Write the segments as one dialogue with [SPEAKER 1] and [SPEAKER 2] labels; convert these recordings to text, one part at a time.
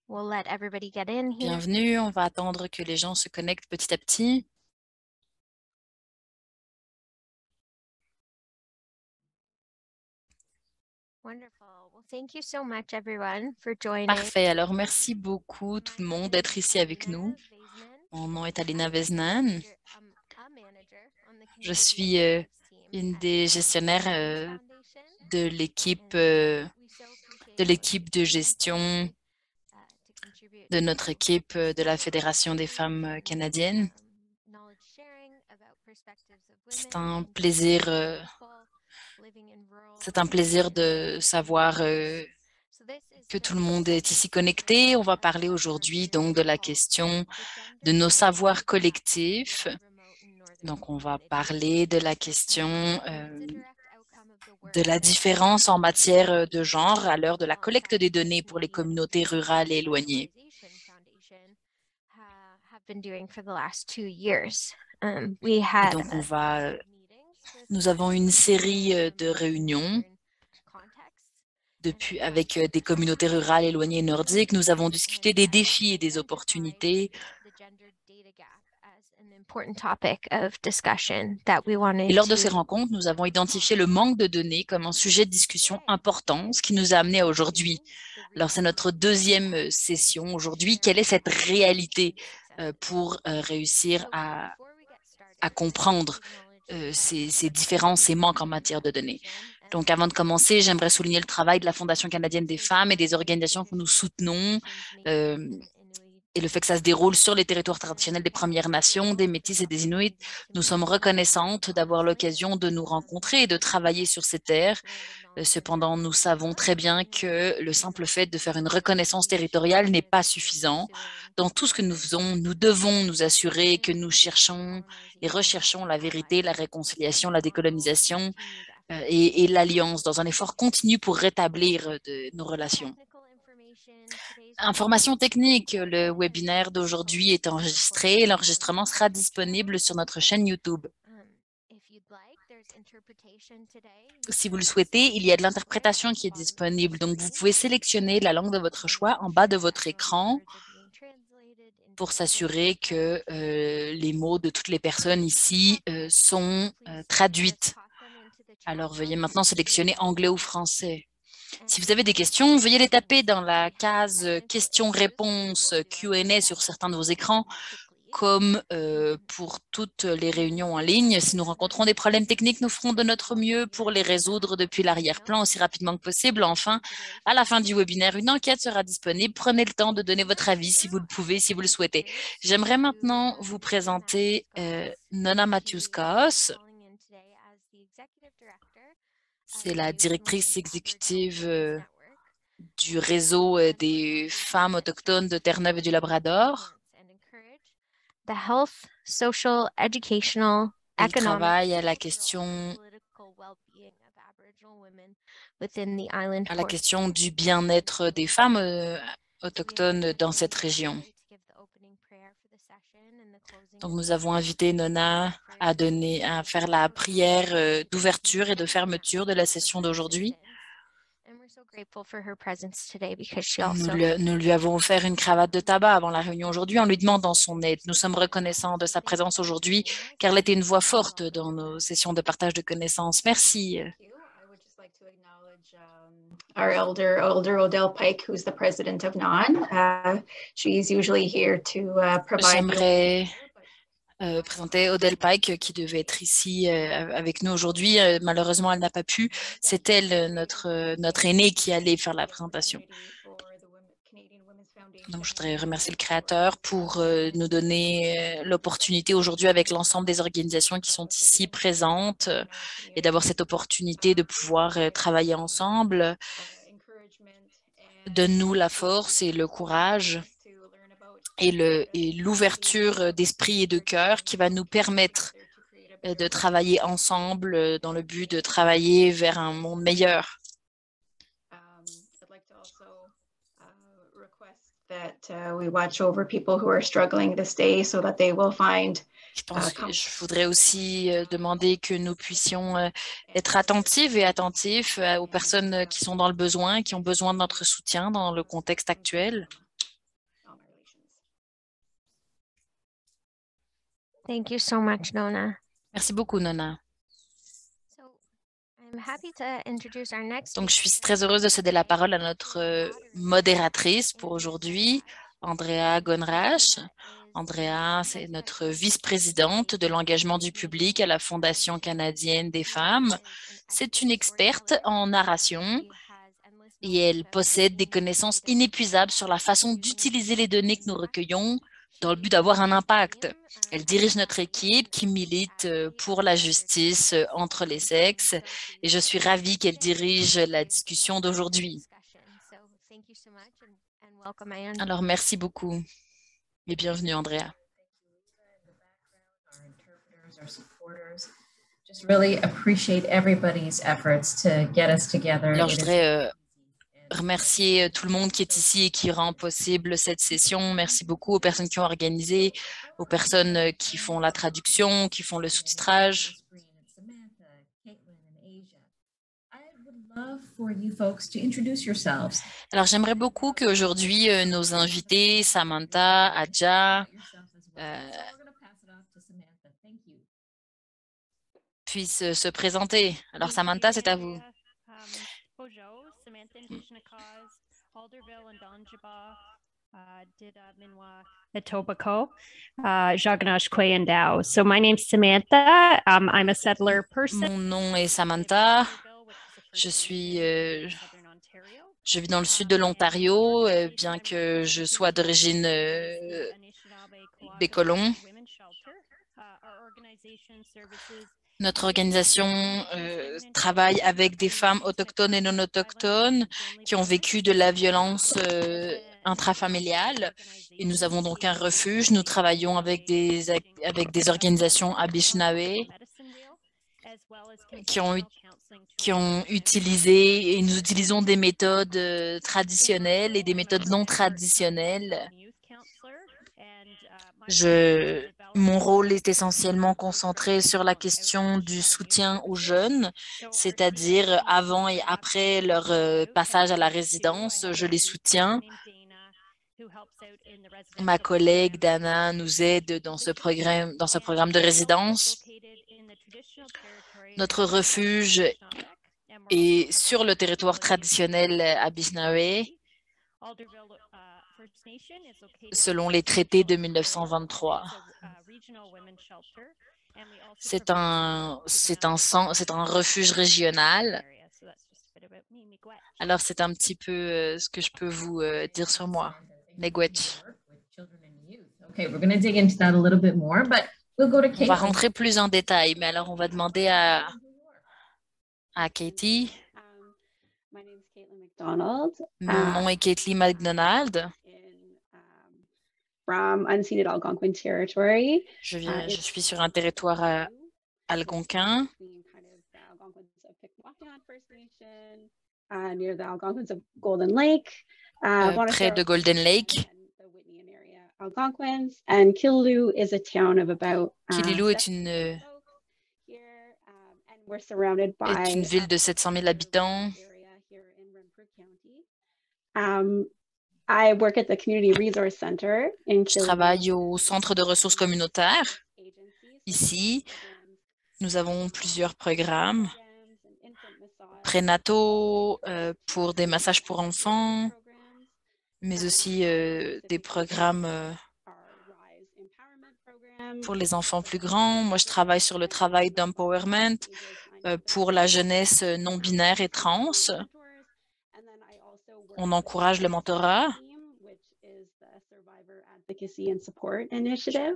[SPEAKER 1] We'll let everybody get in here.
[SPEAKER 2] Bienvenue, on va attendre que les gens se connectent petit à petit.
[SPEAKER 1] Wonderful. Well, thank you so much, everyone, for joining.
[SPEAKER 2] Parfait, alors merci beaucoup tout le monde d'être ici avec nous. Mon nom est Alina Veznan. Je suis une des gestionnaires de l'équipe de gestion de notre équipe de la Fédération des femmes canadiennes. C'est un plaisir de savoir que tout le monde est ici connecté. On va parler aujourd'hui donc de la question de nos savoirs collectifs. Donc, on va parler de la question de la différence en matière de genre à l'heure de la collecte des données pour les communautés rurales et éloignées. Et donc, nous avons une série de réunions avec des communautés rurales éloignées nordiques. Nous avons discuté des défis et des opportunités. Et lors de ces rencontres, nous avons identifié le manque de données comme un sujet de discussion important, ce qui nous a amené à aujourd'hui. Alors, c'est notre deuxième session aujourd'hui. Quelle est cette réalité pour réussir à comprendre ces différences, ces manques en matière de données? Donc, avant de commencer, j'aimerais souligner le travail de la Fondation canadienne des femmes et des organisations que nous soutenons et le fait que ça se déroule sur les territoires traditionnels des Premières Nations, des Métis et des Inuits. Nous sommes reconnaissantes d'avoir l'occasion de nous rencontrer et de travailler sur ces terres. Cependant, nous savons très bien que le simple fait de faire une reconnaissance territoriale n'est pas suffisant. Dans tout ce que nous faisons, nous devons nous assurer que nous cherchons et recherchons la vérité, la réconciliation, la décolonisation et l'alliance dans un effort continu pour rétablir nos relations. Information technique, le webinaire d'aujourd'hui est enregistré. L'enregistrement sera disponible sur notre chaîne YouTube. Si vous le souhaitez, il y a de l'interprétation qui est disponible. Donc, vous pouvez sélectionner la langue de votre choix en bas de votre écran pour s'assurer que les mots de toutes les personnes ici sont traduites. Alors, veuillez maintenant sélectionner anglais ou français. Si vous avez des questions, veuillez les taper dans la case questions-réponses Q&A sur certains de vos écrans, comme pour toutes les réunions en ligne. Si nous rencontrons des problèmes techniques, nous ferons de notre mieux pour les résoudre depuis l'arrière-plan aussi rapidement que possible. Enfin, à la fin du webinaire, une enquête sera disponible. Prenez le temps de donner votre avis si vous le pouvez, si vous le souhaitez. J'aimerais maintenant vous présenter Nona Matthews-Kaos. C'est la directrice exécutive du réseau des femmes autochtones de Terre-Neuve et du Labrador. Elle travaille à la question du bien-être des femmes autochtones dans cette région. Donc, nous avons invité Nona à faire la prière d'ouverture et de fermeture de la session d'aujourd'hui. Nous lui avons offert une cravate de tabac avant la réunion aujourd'hui en lui demandant son aide. Nous sommes reconnaissants de sa présence aujourd'hui car elle était une voix forte dans nos sessions de partage de connaissances. Merci.
[SPEAKER 3] Our elder Odell Pike, who's the president of NON. She's usually here to provide.
[SPEAKER 2] J'aimerais présenter Odell Pike qui devait être ici avec nous aujourd'hui. Malheureusement, elle n'a pas pu. C'est elle, notre aînée, qui allait faire la présentation. Donc, je voudrais remercier le créateur pour nous donner l'opportunité aujourd'hui avec l'ensemble des organisations qui sont ici présentes et d'avoir cette opportunité de pouvoir travailler ensemble. Donne-nous la force et le courage et l'ouverture d'esprit et de cœur qui va nous permettre de travailler ensemble dans le but de travailler vers un monde meilleur.
[SPEAKER 3] request that we watch over people who are struggling this day so that they will find.
[SPEAKER 2] Je voudrais aussi demander que nous puissions être attentives et attentifs aux personnes qui sont dans le besoin, qui ont besoin de notre soutien dans le contexte actuel.
[SPEAKER 1] Thank you so much, Nona.
[SPEAKER 2] Merci beaucoup, Nona. Donc, je suis très heureuse de céder la parole à notre modératrice pour aujourd'hui, Andrea Gonrash. Andrea, c'est notre vice-présidente de l'engagement du public à la Fondation canadienne des femmes. C'est une experte en narration et elle possède des connaissances inépuisables sur la façon d'utiliser les données que nous recueillons dans le but d'avoir un impact. Elle dirige notre équipe qui milite pour la justice entre les sexes et je suis ravie qu'elle dirige la discussion d'aujourd'hui. Alors, merci beaucoup et bienvenue, Andrea. Alors, je voudrais remercier tout le monde qui est ici et qui rend possible cette session. Merci beaucoup aux personnes qui ont organisé, aux personnes qui font la traduction, qui font le sous-titrage. Alors, j'aimerais beaucoup qu'aujourd'hui, nos invités, Samantha, Adja, puissent se présenter. Alors, Samantha, c'est à vous.
[SPEAKER 4] Etobicoke, Jaganash Kwayandao. So my name's Samantha. I'm a settler person.
[SPEAKER 2] Mon nom est Samantha. Je vis dans le sud de l'Ontario, bien que je sois d'origine des colons. Notre organisation travaille avec des femmes autochtones et non autochtones qui ont vécu de la violence intrafamiliale. Et nous avons donc un refuge. Nous travaillons avec des organisations Anishinaabe qui ont utilisé, et nous utilisons des méthodes traditionnelles et des méthodes non traditionnelles. Mon rôle est essentiellement concentré sur la question du soutien aux jeunes, c'est-à-dire avant et après leur passage à la résidence, je les soutiens. Ma collègue Dana nous aide dans ce programme de résidence. Notre refuge est sur le territoire traditionnel Anishinaabe, selon les traités de 1923. C'est un refuge régional. Alors, c'est un petit peu ce que je peux vous dire sur moi. Negwech. On va rentrer plus en détail, mais alors on va demander à Katie. Mon nom est Caitlin McDonald. Je suis sur un territoire algonquin. Près de Golden Lake. Killaloe est une ville de 700 000 habitants. Je travaille au centre de ressources communautaires. Ici, nous avons plusieurs programmes prénataux pour des massages pour enfants, mais aussi des programmes pour les enfants plus grands. Moi, je travaille sur le travail d'empowerment pour la jeunesse non-binaire et trans. On encourage le mentorat.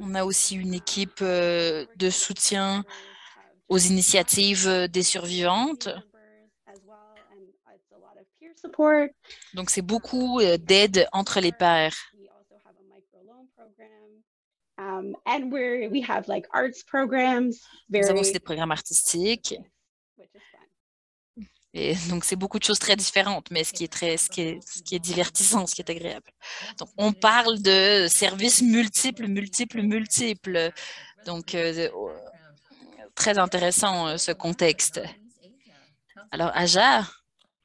[SPEAKER 2] On a aussi une équipe de soutien aux initiatives des survivantes. Donc, c'est beaucoup d'aide entre les pairs. Nous avons aussi des programmes artistiques. Et donc, c'est beaucoup de choses très différentes, mais ce qui est divertissant, ce qui est agréable. Donc, on parle de services multiples. Donc, très intéressant, ce contexte. Alors, Aja,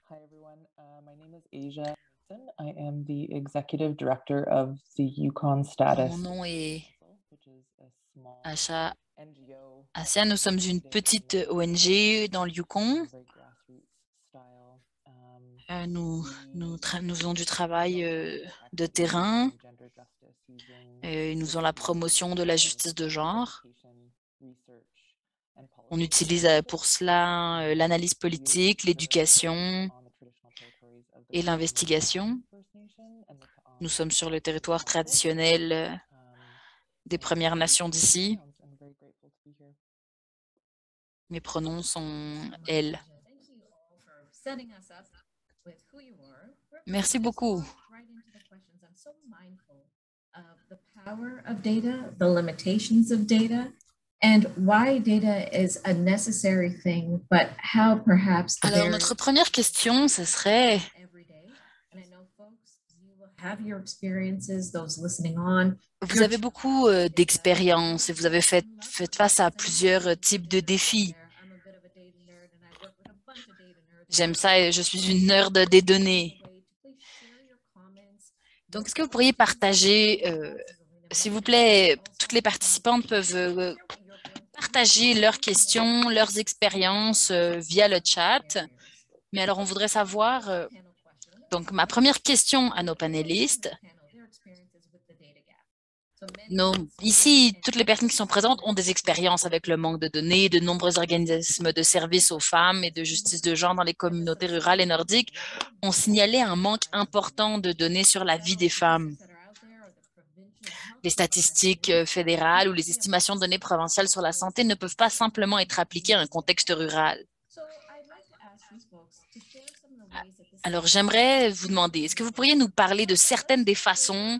[SPEAKER 5] Hi everyone, my name is Asia Nixon. I am the executive director of the Yukon Status.
[SPEAKER 2] mon nom est
[SPEAKER 5] which is a small
[SPEAKER 2] Acha
[SPEAKER 5] NGO,
[SPEAKER 2] Asia. Nous sommes une petite ONG dans le Yukon.
[SPEAKER 5] very grassroots style.
[SPEAKER 2] Nous faisons du travail de terrain. Nous faisons la promotion de la justice de genre. On utilise pour cela l'analyse politique, l'éducation et l'investigation. Nous sommes sur le territoire traditionnel des Premières Nations d'ici. Mes pronoms sont « elles ». Merci beaucoup.
[SPEAKER 6] The power of data, the limitations of data, and why data is a necessary thing, but how perhaps the
[SPEAKER 2] Alors, notre première question, ce serait
[SPEAKER 6] every day. And I know folks, you will have your experiences, those listening on.
[SPEAKER 2] vous avez beaucoup d'expérience et vous avez fait face à plusieurs types de défis. J'aime ça et je suis une nerd des données. Donc, est-ce que vous pourriez partager, s'il vous plaît, toutes les participantes peuvent partager leurs questions, leurs expériences via le chat. Mais alors, on voudrait savoir, donc ma première question à nos panélistes. Ici, toutes les personnes qui sont présentes ont des expériences avec le manque de données. De nombreux organismes de services aux femmes et de justice de genre dans les communautés rurales et nordiques ont signalé un manque important de données sur la vie des femmes. Les statistiques fédérales ou les estimations de données provinciales sur la santé ne peuvent pas simplement être appliquées à un contexte rural. Alors, j'aimerais vous demander, est-ce que vous pourriez nous parler de certaines des façons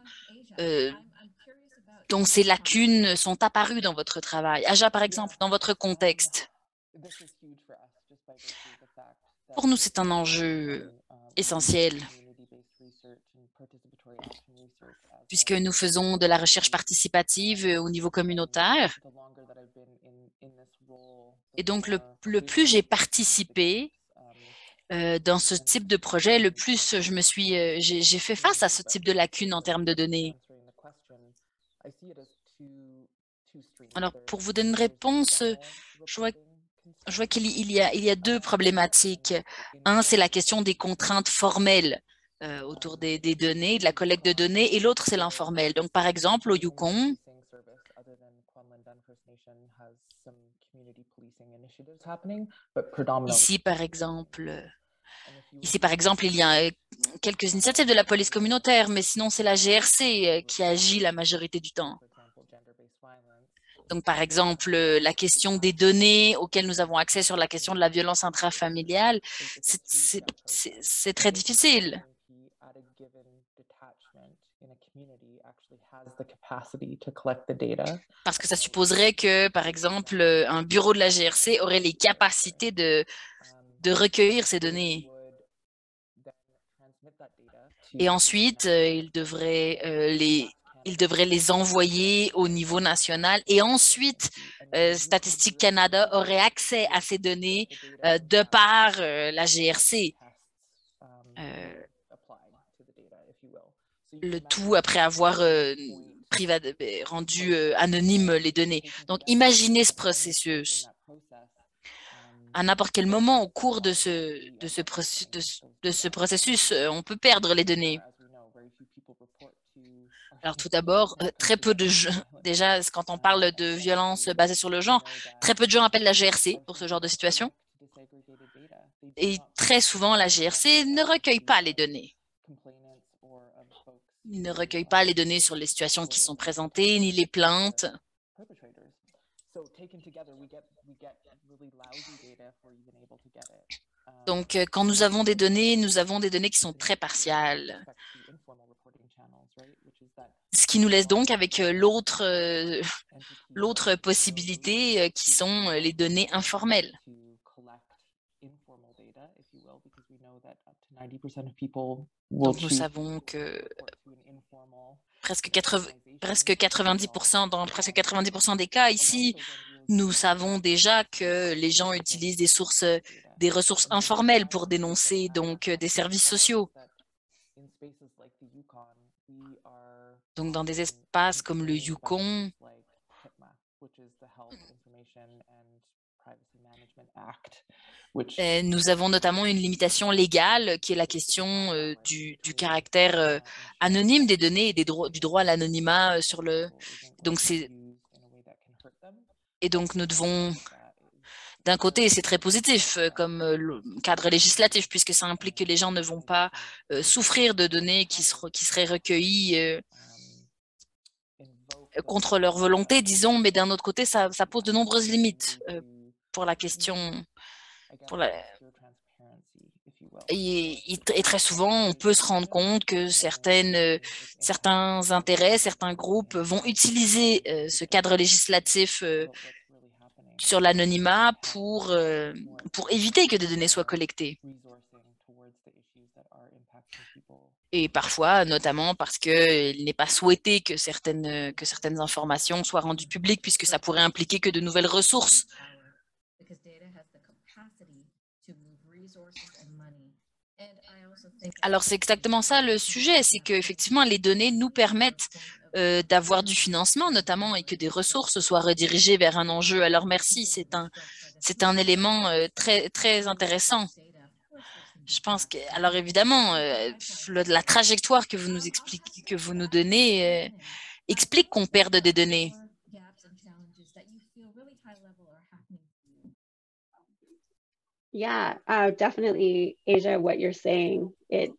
[SPEAKER 2] dont ces lacunes sont apparues dans votre travail? Aja, par exemple, dans votre contexte. Pour nous, c'est un enjeu essentiel, puisque nous faisons de la recherche participative au niveau communautaire. Et donc, le plus j'ai participé dans ce type de projet, le plus j'ai fait face à ce type de lacunes en termes de données. Alors, pour vous donner une réponse, je vois qu'il y a deux problématiques. Un, c'est la question des contraintes formelles autour des données, de la collecte de données, et l'autre, c'est l'informel. Donc, par exemple, au Yukon, ici, par exemple, il y a quelques initiatives de la police communautaire, mais sinon, c'est la GRC qui agit la majorité du temps. Donc, par exemple, la question des données auxquelles nous avons accès sur la question de la violence intrafamiliale, c'est très difficile. Parce que ça supposerait que, par exemple, un bureau de la GRC aurait les capacités de recueillir ces données. Et ensuite, il devrait les envoyer au niveau national. Et ensuite, Statistique Canada aurait accès à ces données de par la GRC. Le tout après avoir rendu anonyme les données. Donc, imaginez ce processus. À n'importe quel moment au cours de ce processus, on peut perdre les données. Alors, tout d'abord, très peu de gens, déjà, quand on parle de violence basée sur le genre, très peu de gens appellent la GRC pour ce genre de situation. Et très souvent, la GRC ne recueille pas les données. Il ne recueille pas les données sur les situations qui sont présentées, ni les plaintes. Donc, quand nous avons des données qui sont très partiales. Ce qui nous laisse donc avec l'autre possibilité qui sont les données informelles. Donc, nous savons que presque 90%, dans presque 90% des cas ici, nous savons déjà que les gens utilisent des ressources informelles pour dénoncer donc des services sociaux. Donc, dans des espaces comme le Yukon, nous avons notamment une limitation légale qui est la question du caractère anonyme des données et du droit à l'anonymat sur le. Donc, nous devons. D'un côté, c'est très positif comme cadre législatif, puisque ça implique que les gens ne vont pas souffrir de données qui seraient recueillies contre leur volonté, disons, mais d'un autre côté, ça pose de nombreuses limites pour la question. Et très souvent, on peut se rendre compte que certains intérêts, certains groupes vont utiliser ce cadre législatif sur l'anonymat pour éviter que des données soient collectées. Et parfois, notamment parce qu'il n'est pas souhaité que certaines informations soient rendues publiques, puisque ça pourrait impliquer que de nouvelles ressources. Alors, c'est exactement ça le sujet, c'est qu'effectivement, les données nous permettent d'avoir du financement, notamment, et que des ressources soient redirigées vers un enjeu. Alors, merci, c'est un élément très, très intéressant. Je pense que, alors évidemment, la trajectoire que vous nous expliquez, que vous nous donnez, explique qu'on perde des données.
[SPEAKER 7] Yeah, definitely, Asia, what you're saying, it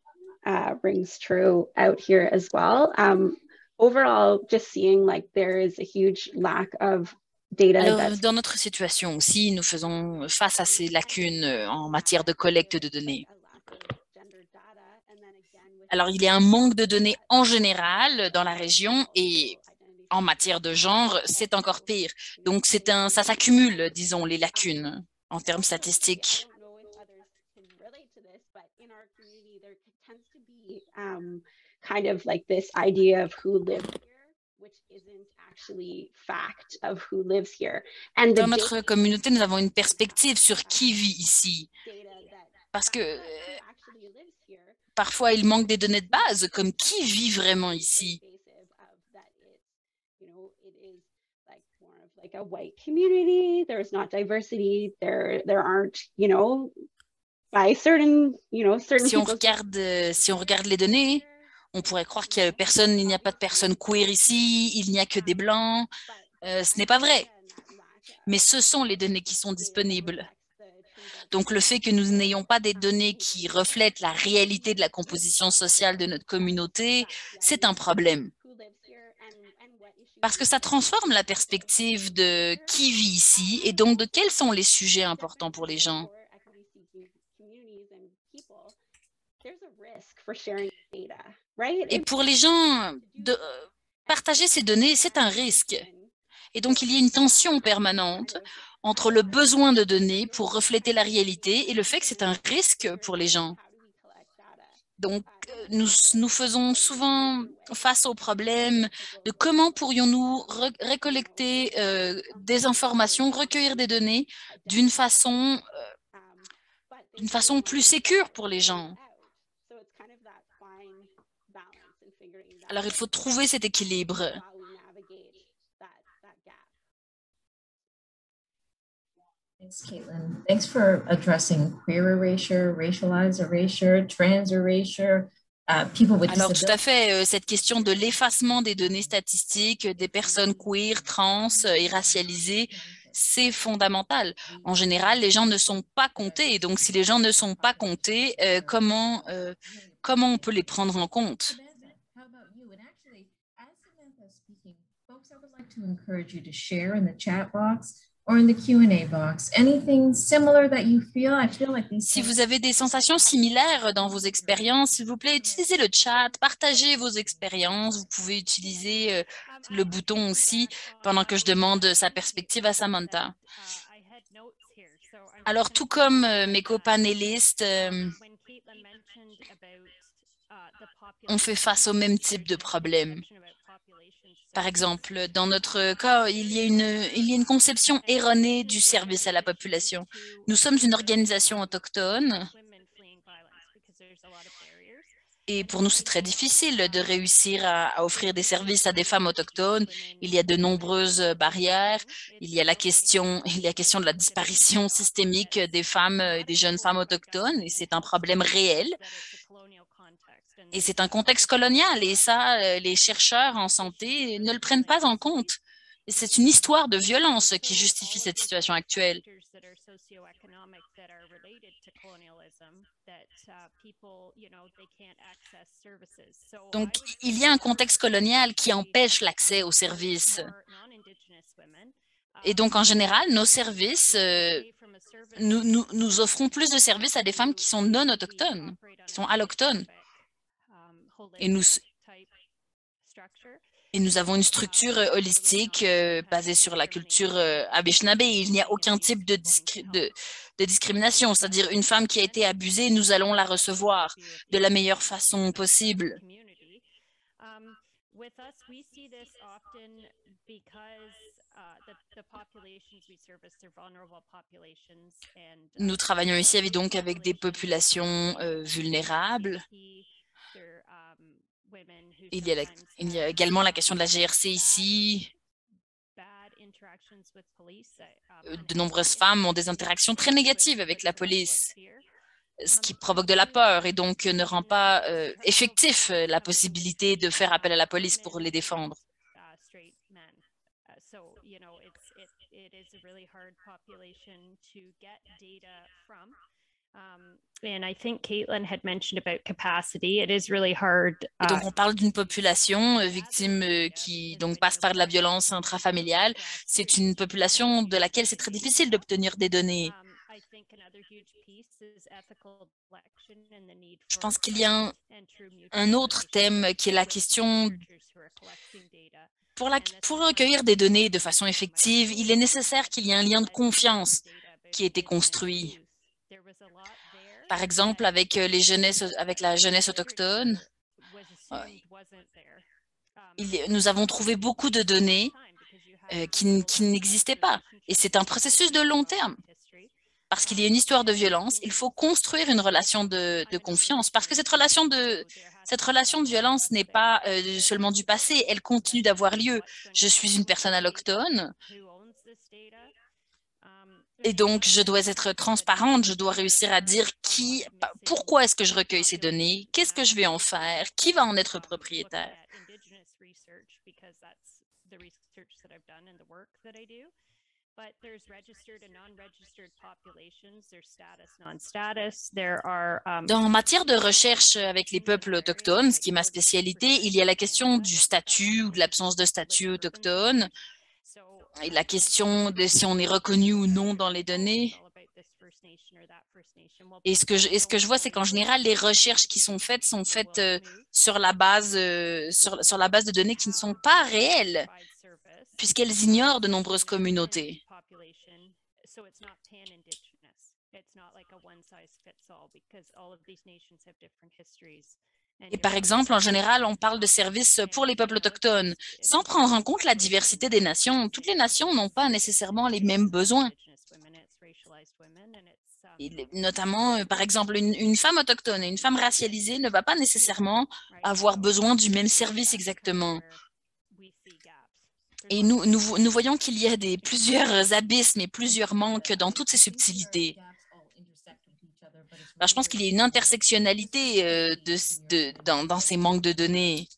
[SPEAKER 7] rings true out here as well. Overall, just seeing like there is a huge lack of data.
[SPEAKER 2] Alors, dans notre situation aussi, nous faisons face à ces lacunes en matière de collecte de données. Alors, il y a un manque de données en général dans la région et en matière de genre, c'est encore pire. Donc, ça s'accumule, disons, les lacunes en termes statistiques.
[SPEAKER 7] Kind of like this idea of who lives here, which isn't actually fact of who lives here. And
[SPEAKER 2] dans notre communauté, nous avons une perspective sur qui vit ici. Parce que parfois, il manque des données de base, comme qui vit vraiment ici.
[SPEAKER 7] Like a white community, there's not diversity, there aren't, by certain, certain.
[SPEAKER 2] Si on regarde les données, on pourrait croire qu'il n'y a pas de personnes queer ici, il n'y a que des blancs. Ce n'est pas vrai. Mais ce sont les données qui sont disponibles. Donc, le fait que nous n'ayons pas des données qui reflètent la réalité de la composition sociale de notre communauté, c'est un problème. Parce que ça transforme la perspective de qui vit ici et donc de quels sont les sujets importants pour les gens. Et pour les gens, partager ces données, c'est un risque. Et donc, il y a une tension permanente entre le besoin de données pour refléter la réalité et le fait que c'est un risque pour les gens. Donc, nous faisons souvent face au problème de comment pourrions-nous récolter des informations, recueillir des données d'une façon plus sécure pour les gens. Alors, il faut trouver cet équilibre.
[SPEAKER 6] Thanks, Caitlin. Thanks for addressing queer erasure, racialized erasure, trans erasure, people with disabilities.
[SPEAKER 2] Alors, tout à fait, cette question de l'effacement des données statistiques des personnes queer, trans et racialisées, c'est fondamental. En général, les gens ne sont pas comptés. Et donc, si les gens ne sont pas comptés, comment on peut les prendre en compte?
[SPEAKER 6] Folks, I would like to encourage you to share in the chat box or in the Q&A box. Anything similar that you feel? I feel like these.
[SPEAKER 2] Si vous avez des sensations similaires dans vos expériences, s'il vous plaît, utilisez le chat, partagez vos expériences. Vous pouvez utiliser le bouton aussi pendant que je demande sa perspective à Samantha. Alors, tout comme mes copanélistes, on fait face au même type de problème. Par exemple, dans notre cas, il y a une conception erronée du service à la population. Nous sommes une organisation autochtone et pour nous, c'est très difficile de réussir à offrir des services à des femmes autochtones. Il y a de nombreuses barrières. Il y a la question de la disparition systémique des femmes, des jeunes femmes autochtones, et c'est un problème réel. Et c'est un contexte colonial, et ça, les chercheurs en santé ne le prennent pas en compte. Et c'est une histoire de violence qui justifie cette situation actuelle. Donc, il y a un contexte colonial qui empêche l'accès aux services. Et donc, en général, nos services, nous offrons plus de services à des femmes qui sont non autochtones, qui sont allochtones. Et nous avons une structure holistique basée sur la culture Anishinaabe. Il n'y a aucun type de discrimination, c'est-à-dire une femme qui a été abusée, nous allons la recevoir de la meilleure façon possible. Nous travaillons ici avec des populations vulnérables. Il y a également la question de la GRC ici. De nombreuses femmes ont des interactions très négatives avec la police, ce qui provoque de la peur et donc ne rend pas effectif la possibilité de faire appel à la police pour les défendre.
[SPEAKER 4] And I think Caitlin had mentioned about capacity. It is really hard.
[SPEAKER 2] Et donc, on parle d'une population victime qui donc passe par de la violence intrafamiliale. C'est une population de laquelle c'est très difficile d'obtenir des données. Je pense qu'il y a un autre thème qui est la question pour recueillir des données de façon effective, il est nécessaire qu'il y ait un lien de confiance qui ait été construit. Par exemple, avec la jeunesse autochtone, nous avons trouvé beaucoup de données qui n'existaient pas. Et c'est un processus de long terme. Parce qu'il y a une histoire de violence, il faut construire une relation de confiance. Parce que cette relation de violence n'est pas seulement du passé, elle continue d'avoir lieu. Je suis une personne allochtone. Et donc, je dois être transparente, je dois réussir à dire pourquoi est-ce que je recueille ces données, qu'est-ce que je vais en faire, qui va en être propriétaire. En matière de recherche avec les peuples autochtones, ce qui est ma spécialité, il y a la question du statut ou de l'absence de statut autochtone. Et la question de si on est reconnu ou non dans les données. Et ce que je vois, c'est qu'en général, les recherches qui sont faites sur la base de données qui ne sont pas réelles, puisqu'elles ignorent de nombreuses communautés. Et par exemple, en général, on parle de services pour les peuples autochtones, sans prendre en compte la diversité des nations. Toutes les nations n'ont pas nécessairement les mêmes besoins. Et notamment, par exemple, une femme autochtone et une femme racialisée ne va pas nécessairement avoir besoin du même service exactement. Et nous voyons qu'il y a plusieurs abysmes et plusieurs manques dans toutes ces subtilités. Alors, je pense qu'il y a une intersectionnalité dans ces manques de données.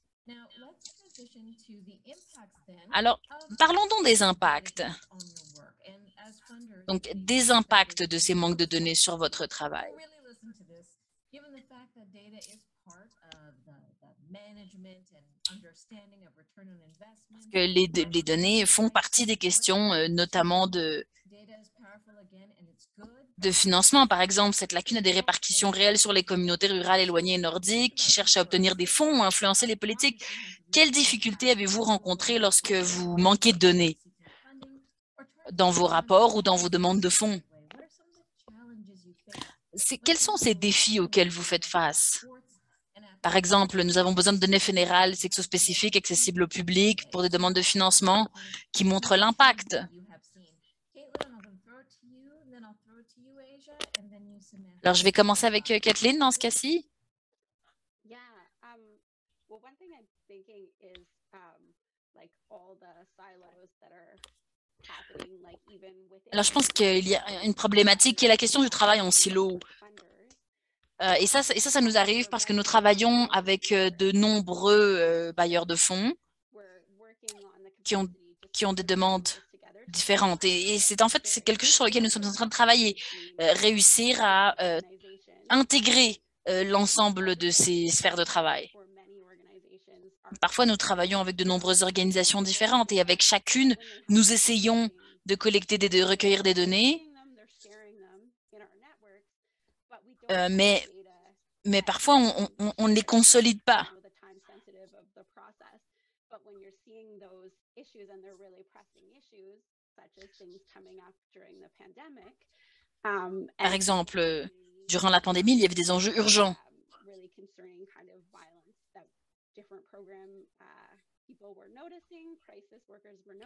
[SPEAKER 2] Alors, parlons donc des impacts. Donc, des impacts de ces manques de données sur votre travail. Parce que les données font partie des questions, notamment de financement. Par exemple, cette lacune a des répercussions réelles sur les communautés rurales éloignées et nordiques qui cherchent à obtenir des fonds ou à influencer les politiques. Quelles difficultés avez-vous rencontrées lorsque vous manquez de données dans vos rapports ou dans vos demandes de fonds? Quels sont ces défis auxquels vous faites face? Par exemple, nous avons besoin de données fédérales sexospécifiques accessibles au public pour des demandes de financement qui montrent l'impact. Alors, je vais commencer avec Kathleen dans ce cas-ci.
[SPEAKER 7] Yeah, well, one thing I'm thinking is like all the silos that are happening, like even within.
[SPEAKER 2] Alors, je pense qu'il y a une problématique qui est la question du travail en silo. Et ça nous arrive parce que nous travaillons avec de nombreux bailleurs de fonds qui ont des demandes différentes. Et c'est en fait c'est quelque chose sur lequel nous sommes en train de travailler, réussir à intégrer l'ensemble de ces sphères de travail. Parfois, nous travaillons avec de nombreuses organisations différentes et avec chacune, nous essayons de collecter de recueillir des données, mais parfois, on ne les consolide pas. Par exemple, durant la pandémie, il y avait des enjeux urgents.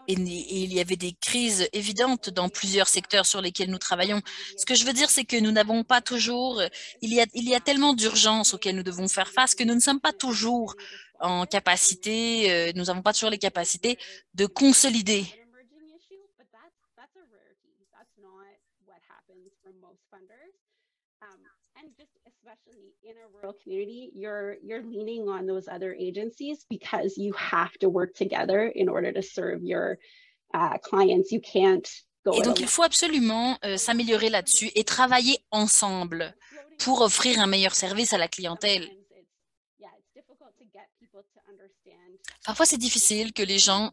[SPEAKER 2] Et il y avait des crises évidentes dans plusieurs secteurs sur lesquels nous travaillons. Ce que je veux dire, c'est que nous n'avons pas toujours, il y a tellement d'urgences auxquelles nous devons faire face que nous ne sommes pas toujours en capacité, nous n'avons pas toujours les capacités de consolider. Especially in a rural community, you're leaning on those other agencies because you have to work together in order to serve your clients. You can't go. Et donc, il faut absolument s'améliorer là-dessus et travailler ensemble pour offrir un meilleur service à la clientèle. Parfois, c'est difficile que les gens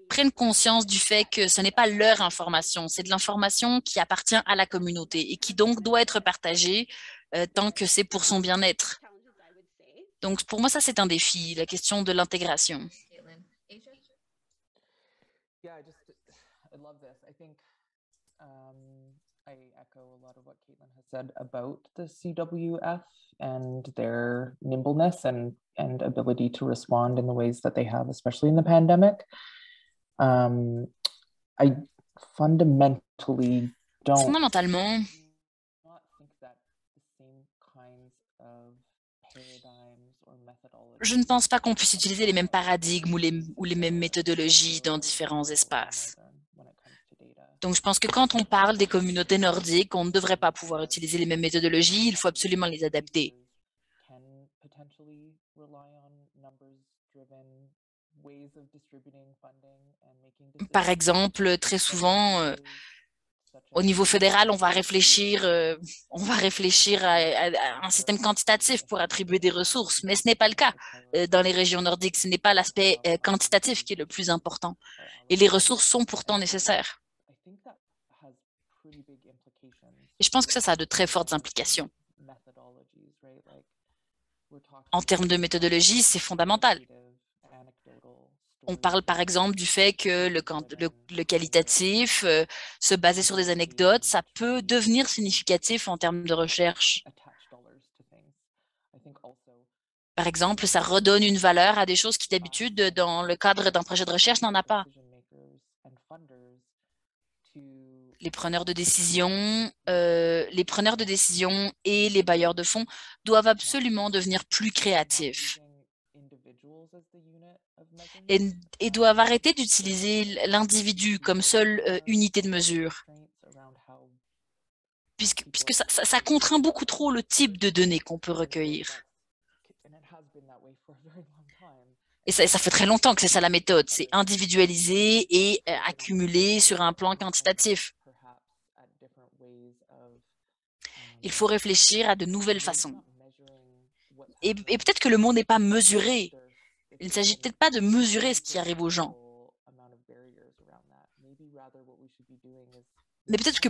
[SPEAKER 2] prennent conscience du fait que ce n'est pas leur information, c'est de l'information qui appartient à la communauté et qui donc doit être partagée tant que c'est pour son bien-être. Donc, pour moi, ça, c'est un défi, la question de l'intégration.
[SPEAKER 5] I echo a lot of what Caitlin has said about the CWF and their nimbleness and ability to respond in the ways that they have, especially in the pandemic. I fundamentally don't
[SPEAKER 2] Fondamentalement,
[SPEAKER 5] think that the same kinds of paradigms or methodologies.
[SPEAKER 2] Je ne pense pas qu'on puisse utiliser les mêmes paradigmes ou les mêmes méthodologies dans différents espaces. Donc, je pense que quand on parle des communautés nordiques, on ne devrait pas pouvoir utiliser les mêmes méthodologies, il faut absolument les adapter. Par exemple, très souvent, au niveau fédéral, on va réfléchir à un système quantitatif pour attribuer des ressources, mais ce n'est pas le cas dans les régions nordiques. Ce n'est pas l'aspect quantitatif qui est le plus important. Et les ressources sont pourtant nécessaires. Et je pense que ça a de très fortes implications. En termes de méthodologie, c'est fondamental. On parle par exemple du fait que le qualitatif, se baser sur des anecdotes, ça peut devenir significatif en termes de recherche. Par exemple, ça redonne une valeur à des choses qui d'habitude, dans le cadre d'un projet de recherche, n'en a pas. Les preneurs de décision et les bailleurs de fonds doivent absolument devenir plus créatifs et doivent arrêter d'utiliser l'individu comme seule unité de mesure, puisque ça contraint beaucoup trop le type de données qu'on peut recueillir. Et ça fait très longtemps que c'est ça la méthode, c'est individualiser et accumuler sur un plan quantitatif. Il faut réfléchir à de nouvelles façons. Et peut-être que le mot n'est pas mesuré. Il ne s'agit peut-être pas de mesurer ce qui arrive aux gens. Mais peut-être que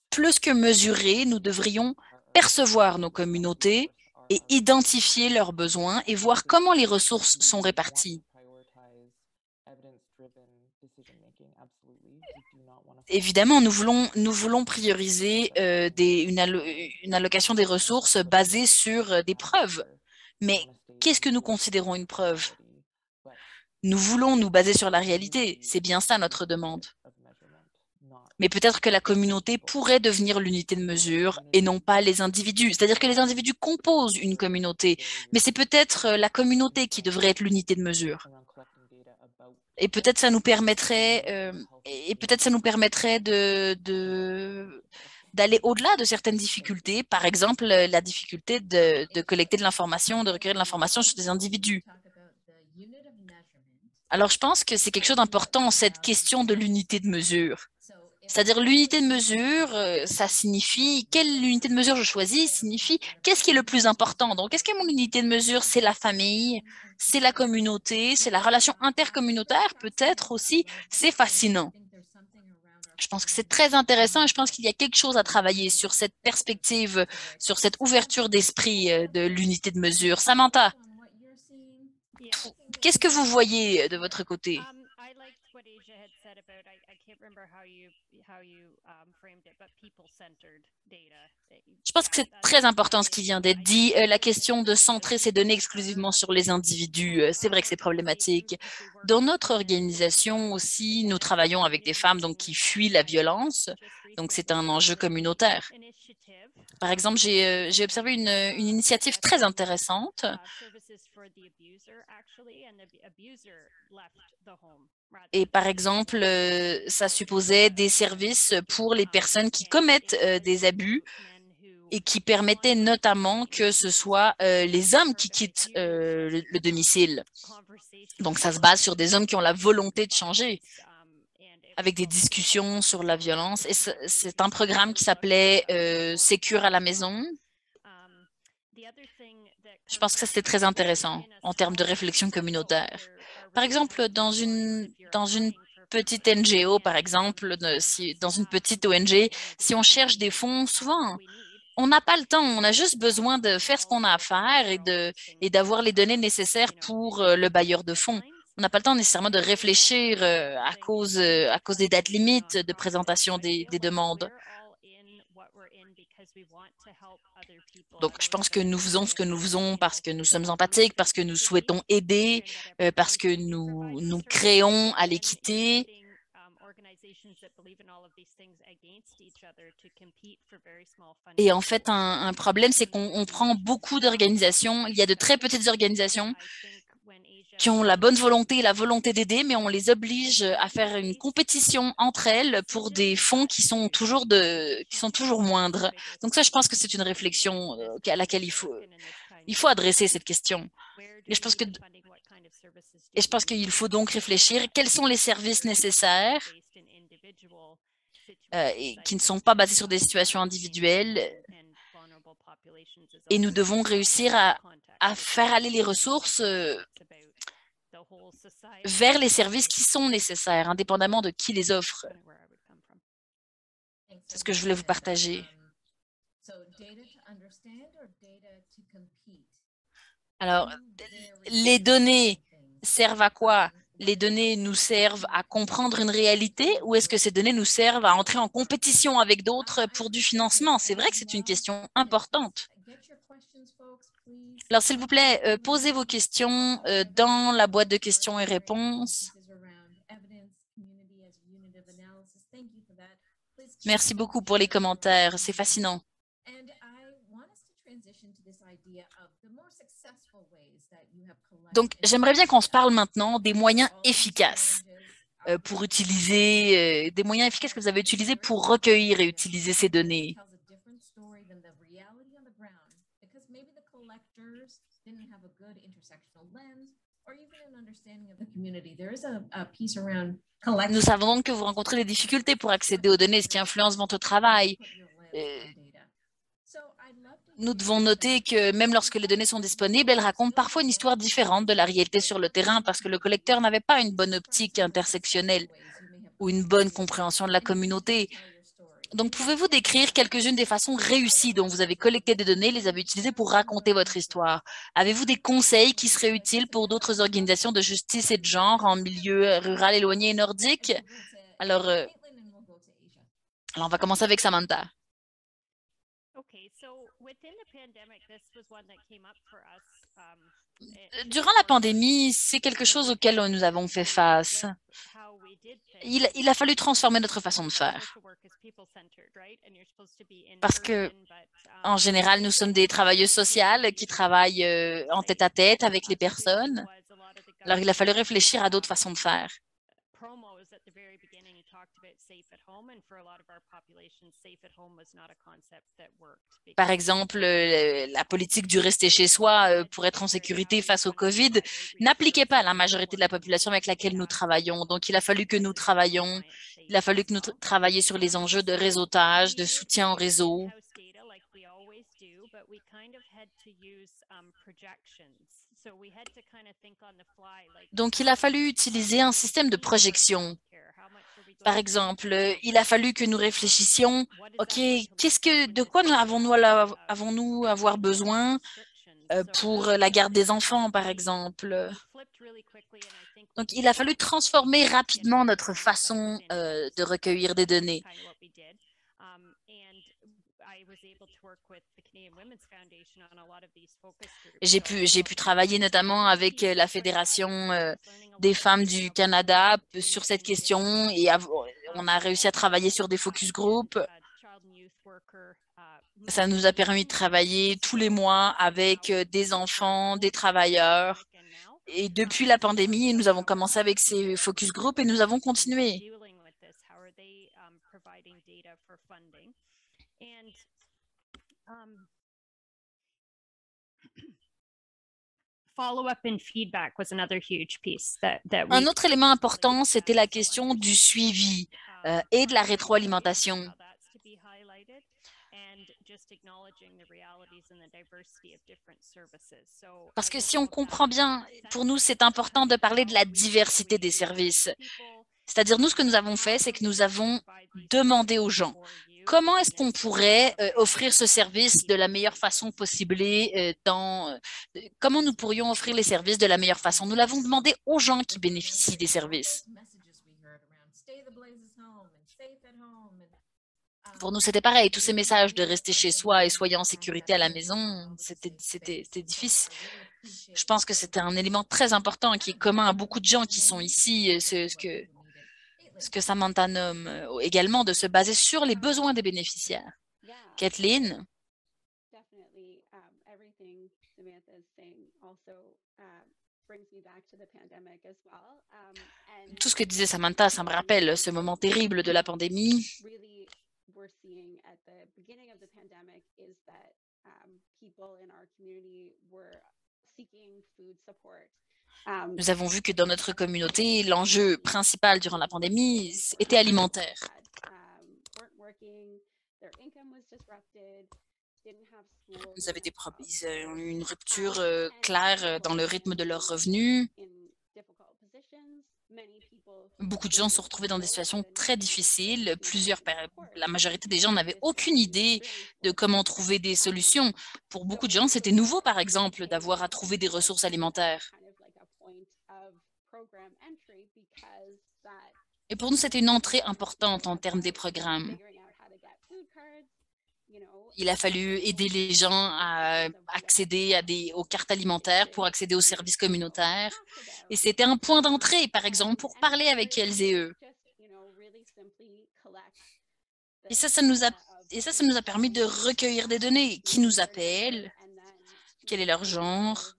[SPEAKER 2] plus que mesurer, nous devrions percevoir nos communautés et identifier leurs besoins et voir comment les ressources sont réparties. Évidemment, nous voulons prioriser une allocation des ressources basée sur des preuves. Mais qu'est-ce que nous considérons une preuve? Nous voulons nous baser sur la réalité. C'est bien ça notre demande. Mais peut-être que la communauté pourrait devenir l'unité de mesure et non pas les individus. C'est-à-dire que les individus composent une communauté, mais c'est peut-être la communauté qui devrait être l'unité de mesure. Et peut-être ça nous permettrait, d'aller au-delà de certaines difficultés, par exemple la difficulté de collecter de l'information, de recueillir de l'information sur des individus. Alors je pense que c'est quelque chose d'important, cette question de l'unité de mesure. C'est-à-dire l'unité de mesure, ça signifie, quelle unité de mesure je choisis signifie qu'est-ce qui est le plus important. Donc, est-ce que mon unité de mesure, c'est la famille, c'est la communauté, c'est la relation intercommunautaire, peut-être aussi, c'est fascinant. Je pense que c'est très intéressant et je pense qu'il y a quelque chose à travailler sur cette perspective, sur cette ouverture d'esprit de l'unité de mesure. Samantha, qu'est-ce que vous voyez de votre côté? Je pense que c'est très important ce qui vient d'être dit. La question de centrer ces données exclusivement sur les individus, c'est vrai que c'est problématique. Dans notre organisation aussi, nous travaillons avec des femmes donc, qui fuient la violence. Donc, c'est un enjeu communautaire. Par exemple, j'ai observé une initiative très intéressante. Et par exemple, ça supposait des services pour les personnes qui commettent des abus et qui permettaient notamment que ce soit les hommes qui quittent le domicile. Donc, ça se base sur des hommes qui ont la volonté de changer, avec des discussions sur la violence. Et c'est un programme qui s'appelait Sécure à la maison. Je pense que ça, c'était très intéressant en termes de réflexion communautaire. Par exemple, dans une petite NGO, par exemple, dans une petite ONG, si on cherche des fonds, souvent, on n'a pas le temps. On a juste besoin de faire ce qu'on a à faire et d'avoir les données nécessaires pour le bailleur de fonds. On n'a pas le temps nécessairement de réfléchir à cause des dates limites de présentation des demandes. Donc, je pense que nous faisons ce que nous faisons parce que nous sommes empathiques, parce que nous souhaitons aider, parce que nous créons à l'équité. Et en fait, un problème, c'est qu'on prend beaucoup d'organisations. Il y a de très petites organisations qui ont la bonne volonté et la volonté d'aider, mais on les oblige à faire une compétition entre elles pour des fonds qui sont toujours moindres. Donc ça, je pense que c'est une réflexion à laquelle il faut adresser cette question. Et je pense qu'il faut donc réfléchir quels sont les services nécessaires et qui ne sont pas basés sur des situations individuelles. Et nous devons réussir à faire aller les ressources vers les services qui sont nécessaires, indépendamment de qui les offre. C'est ce que je voulais vous partager. Alors, les données servent à quoi? Les données nous servent à comprendre une réalité ou est-ce que ces données nous servent à entrer en compétition avec d'autres pour du financement? C'est vrai que c'est une question importante. Alors, s'il vous plaît, posez vos questions dans la boîte de questions et réponses. Merci beaucoup pour les commentaires, c'est fascinant. Donc, j'aimerais bien qu'on se parle maintenant des moyens efficaces pour utiliser, des moyens efficaces que vous avez utilisés pour recueillir et utiliser ces données. Nous savons donc que vous rencontrez des difficultés pour accéder aux données, ce qui influence votre travail. Nous devons noter que même lorsque les données sont disponibles, elles racontent parfois une histoire différente de la réalité sur le terrain parce que le collecteur n'avait pas une bonne optique intersectionnelle ou une bonne compréhension de la communauté. Donc, pouvez-vous décrire quelques-unes des façons réussies dont vous avez collecté des données et les avez utilisées pour raconter votre histoire? Avez-vous des conseils qui seraient utiles pour d'autres organisations de justice et de genre en milieu rural éloigné et nordique? Alors, on va commencer avec Samantha.
[SPEAKER 4] Okay, so within the pandemic, this was one that came up for us.
[SPEAKER 2] Durant la pandémie, c'est quelque chose auquel nous avons fait face. Il a fallu transformer notre façon de faire. Parce que, en général, nous sommes des travailleuses sociales qui travaillent en tête-à-tête avec les personnes. Alors, il a fallu réfléchir à d'autres façons de faire. Par exemple, la politique du rester chez soi pour être en sécurité face au COVID n'appliquait pas à la majorité de la population avec laquelle nous travaillons. Donc, il a fallu que nous travaillions. Il a fallu que nous travaillions sur les enjeux de réseautage, de soutien au réseau. Donc, il a fallu utiliser un système de projection. Par exemple, il a fallu que nous réfléchissions, OK, de quoi avons-nous avoir besoin pour la garde des enfants, par exemple? Donc, il a fallu transformer rapidement notre façon de recueillir des données. J'ai pu travailler notamment avec la Fédération des femmes du Canada sur cette question et on a réussi à travailler sur des focus group. Ça nous a permis de travailler tous les mois avec des enfants, des travailleurs. Et depuis la pandémie, nous avons commencé avec ces focus group et nous avons continué. Un autre élément important, c'était la question du suivi et de la rétroalimentation. Parce que si on comprend bien, pour nous, c'est important de parler de la diversité des services. C'est-à-dire, nous, ce que nous avons fait, c'est que nous avons demandé aux gens comment est-ce qu'on pourrait offrir ce service de la meilleure façon possible comment nous pourrions offrir les services de la meilleure façon. Nous l'avons demandé aux gens qui bénéficient des services. Pour nous, c'était pareil. Tous ces messages de rester chez soi et soyez en sécurité à la maison, c'était difficile. Je pense que c'était un élément très important qui est commun à beaucoup de gens qui sont ici, ce que Samantha nomme également, de se baser sur les besoins des bénéficiaires. Kathleen? Tout ce que disait Samantha, ça me rappelle ce moment terrible de la pandémie. Nous avons vu que dans notre communauté, l'enjeu principal durant la pandémie était alimentaire. Ils avaient eu une rupture claire dans le rythme de leurs revenus. Beaucoup de gens se sont retrouvés dans des situations très difficiles. La majorité des gens n'avaient aucune idée de comment trouver des solutions. Pour beaucoup de gens, c'était nouveau, par exemple, d'avoir à trouver des ressources alimentaires. Et pour nous, c'était une entrée importante en termes des programmes. Il a fallu aider les gens à accéder aux cartes alimentaires pour accéder aux services communautaires. Et c'était un point d'entrée, par exemple, pour parler avec elles et eux. Et ça nous a permis de recueillir des données. Qui nous appelle? Quel est leur genre?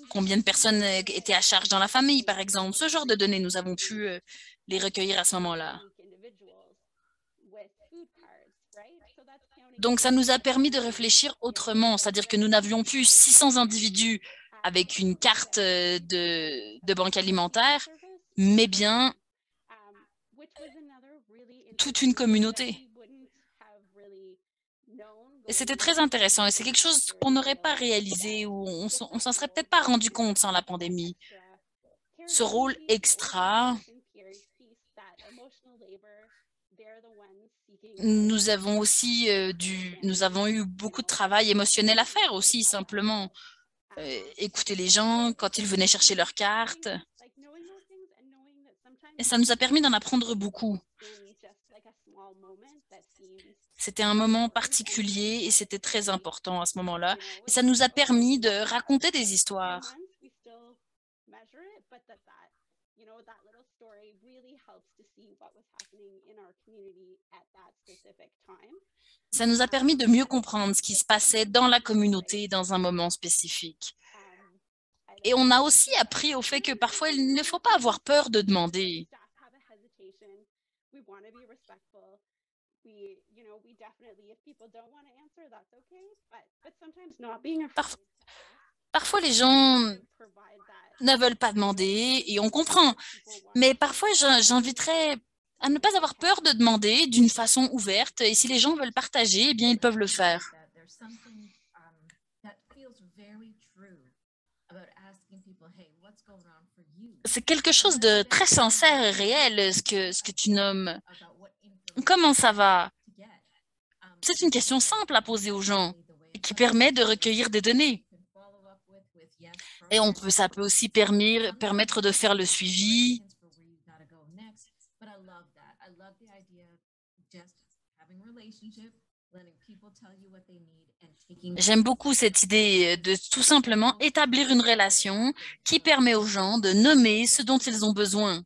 [SPEAKER 2] Combien de personnes étaient à charge dans la famille, par exemple. Ce genre de données, nous avons pu les recueillir à ce moment-là. Donc, ça nous a permis de réfléchir autrement, c'est-à-dire que nous n'avions plus 600 individus avec une carte de banque alimentaire, mais bien toute une communauté. Et c'était très intéressant et c'est quelque chose qu'on n'aurait pas réalisé ou on s'en serait peut-être pas rendu compte sans la pandémie. Ce rôle extra, nous avons eu beaucoup de travail émotionnel à faire aussi, simplement. écouter les gens quand ils venaient chercher leurs cartes. Et ça nous a permis d'en apprendre beaucoup. C'était un moment particulier et c'était très important à ce moment-là. Et ça nous a permis de raconter des histoires. Ça nous a permis de mieux comprendre ce qui se passait dans la communauté dans un moment spécifique. Et on a aussi appris au fait que parfois, il ne faut pas avoir peur de demander. Parfois, les gens ne veulent pas demander et on comprend. Mais parfois, j'inviterais à ne pas avoir peur de demander d'une façon ouverte. Et si les gens veulent partager, eh bien, ils peuvent le faire. C'est quelque chose de très sincère et réel, ce que tu nommes. Comment ça va? C'est une question simple à poser aux gens et qui permet de recueillir des données. Et ça peut aussi permettre de faire le suivi. J'aime beaucoup cette idée de tout simplement établir une relation qui permet aux gens de nommer ce dont ils ont besoin.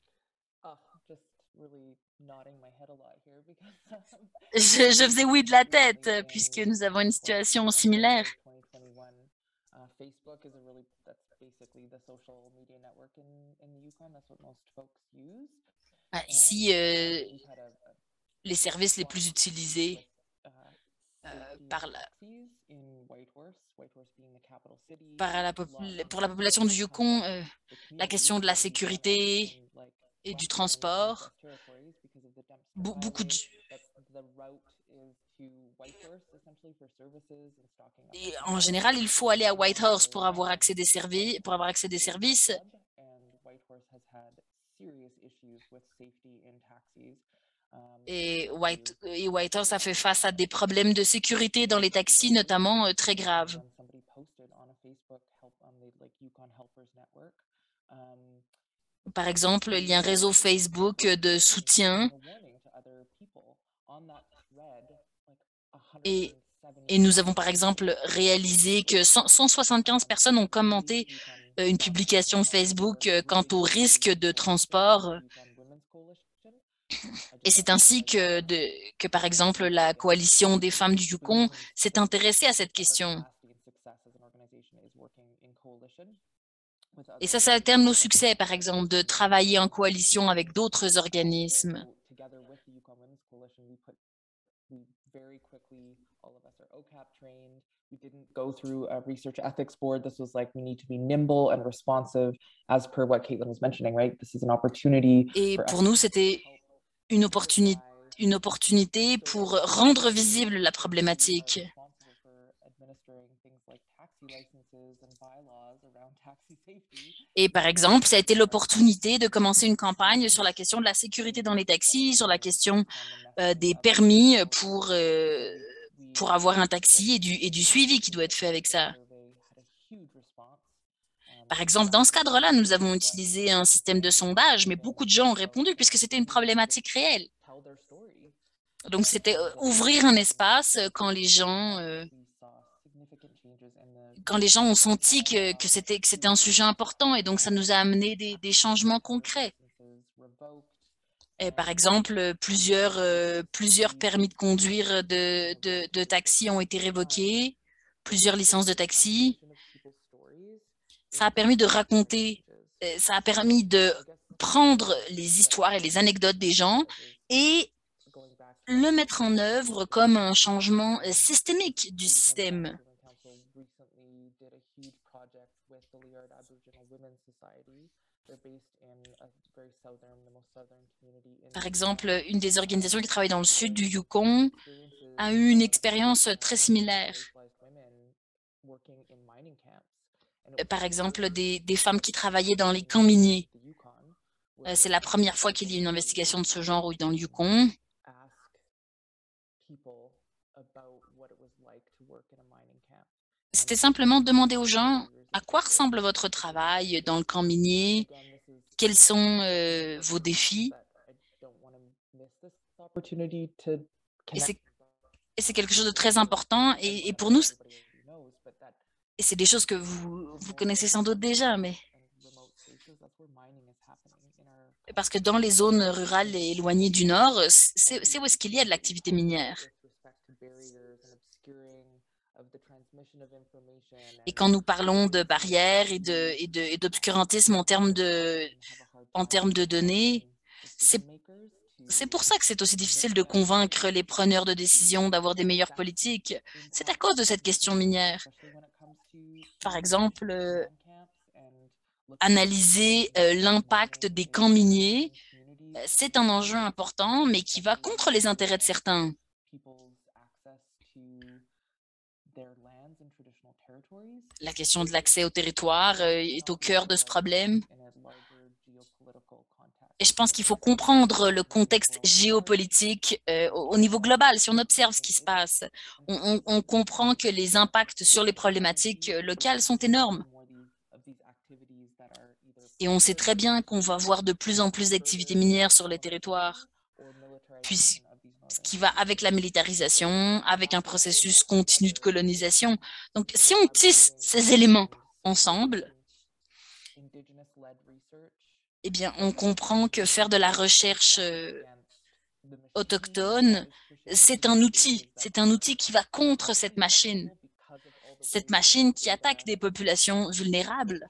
[SPEAKER 2] Je faisais oui de la tête puisque nous avons une situation similaire. Ici, les services les plus utilisés pour la population du Yukon, la question de la sécurité et du transport. Et en général, il faut aller à Whitehorse pour avoir accès des services. Et Whitehorse a fait face à des problèmes de sécurité dans les taxis, notamment très graves. Par exemple, il y a un réseau Facebook de soutien et nous avons par exemple réalisé que 175 personnes ont commenté une publication Facebook quant au risque de transport. Et c'est ainsi que, par exemple, la coalition des femmes du Yukon s'est intéressée à cette question. Et ça a été un de nos succès, par exemple, de travailler en coalition avec d'autres organismes.
[SPEAKER 5] We didn't go through a research ethics board. This was like, we need to be nimble and responsive as per what Caitlin was mentioning, right? This is an opportunity.
[SPEAKER 2] Et pour nous, c'était une opportunité pour rendre visible la problématique. Et par exemple, ça a été l'opportunité de commencer une campagne sur la question de la sécurité dans les taxis, sur la question des permis pour avoir un taxi et du suivi qui doit être fait avec ça. Par exemple, dans ce cadre-là, nous avons utilisé un système de sondage, mais beaucoup de gens ont répondu puisque c'était une problématique réelle. Donc, c'était ouvrir un espace quand les gens ont senti que c'était un sujet important et donc ça nous a amené des changements concrets. Et par exemple, plusieurs permis de conduire de taxi ont été révoqués, plusieurs licences de taxi. Ça a permis de raconter, ça a permis de prendre les histoires et les anecdotes des gens et le mettre en œuvre comme un changement systémique du système. Par exemple, une des organisations qui travaille dans le sud du Yukon a eu une expérience très similaire. Par exemple, des femmes qui travaillaient dans les camps miniers. C'est la première fois qu'il y a une investigation de ce genre dans le Yukon. c'était simplement demander aux gens à quoi ressemble votre travail dans le camp minier, quels sont vos défis. Et c'est quelque chose de très important. Et pour nous, et c'est des choses que vous connaissez sans doute déjà, mais parce que dans les zones rurales et éloignées du Nord, c'est où est-ce qu'il y a de l'activité minière. Et quand nous parlons de barrières et d'obscurantisme en termes de données, c'est pour ça que c'est aussi difficile de convaincre les preneurs de décision d'avoir des meilleures politiques. C'est à cause de cette question minière. Par exemple, analyser l'impact des camps miniers, c'est un enjeu important, mais qui va contre les intérêts de certains. La question de l'accès au territoire est au cœur de ce problème. Et je pense qu'il faut comprendre le contexte géopolitique au niveau global. Si on observe ce qui se passe, on comprend que les impacts sur les problématiques locales sont énormes. Et on sait très bien qu'on va voir de plus en plus d'activités minières sur les territoires, ce qui va avec la militarisation, avec un processus continu de colonisation. Donc, si on tisse ces éléments ensemble, eh bien, on comprend que faire de la recherche autochtone, c'est un outil qui va contre cette machine qui attaque des populations vulnérables,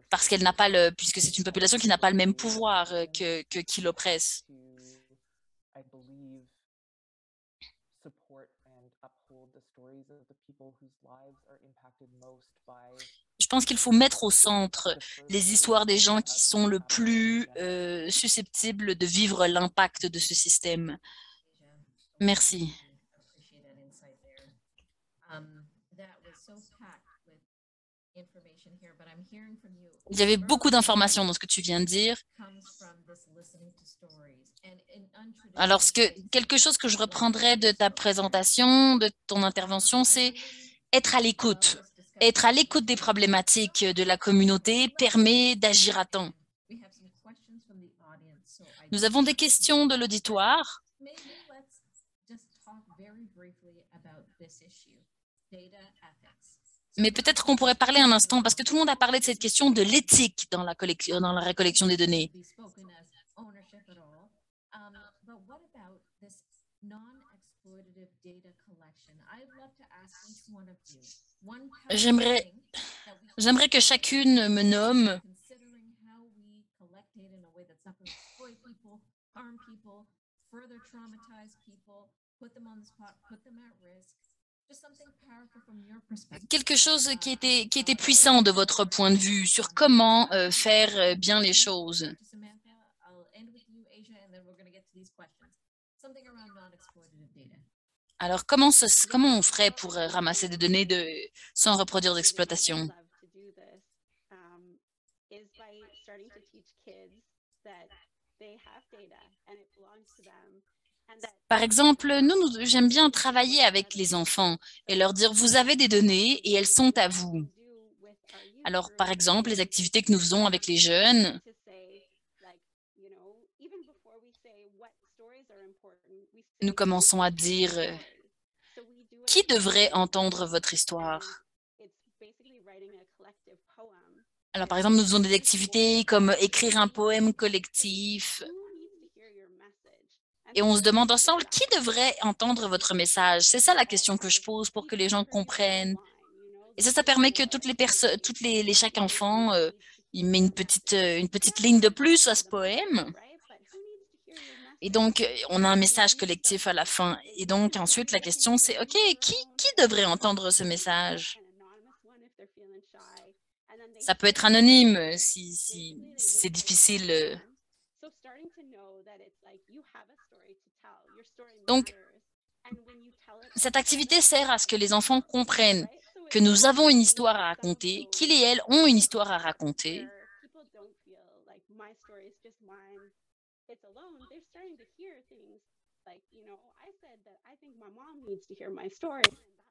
[SPEAKER 2] parce qu'elle n'a pas puisque c'est une population qui n'a pas le même pouvoir qui l'oppresse. Je pense qu'il faut mettre au centre les histoires des gens qui sont le plus susceptibles de vivre l'impact de ce système. Merci. Il y avait beaucoup d'informations dans ce que tu viens de dire. Alors, quelque chose que je reprendrai de ta présentation, de ton intervention, c'est être à l'écoute. Être à l'écoute des problématiques de la communauté permet d'agir à temps. Nous avons des questions de l'auditoire. Mais peut-être qu'on pourrait parler un instant, parce que tout le monde a parlé de cette question de l'éthique dans la récollection des données. J'aimerais que chacune me nomme quelque chose qui était puissant de votre point de vue sur comment faire bien les choses. Alors, comment on ferait pour ramasser des données sans reproduire d'exploitation? Par exemple, j'aime bien travailler avec les enfants et leur dire, vous avez des données et elles sont à vous. Alors, par exemple, les activités que nous faisons avec les jeunes, nous commençons à dire qui devrait entendre votre histoire? Alors, par exemple, nous faisons des activités comme écrire un poème collectif et on se demande ensemble qui devrait entendre votre message. C'est ça la question que je pose pour que les gens comprennent. Et ça permet que chaque enfant, il met une petite ligne de plus à ce poème. Et donc, on a un message collectif à la fin. Et donc, ensuite, la question, c'est, OK, qui devrait entendre ce message? Ça peut être anonyme si c'est difficile. Donc, cette activité sert à ce que les enfants comprennent que nous avons une histoire à raconter, qu'ils et elles ont une histoire à raconter.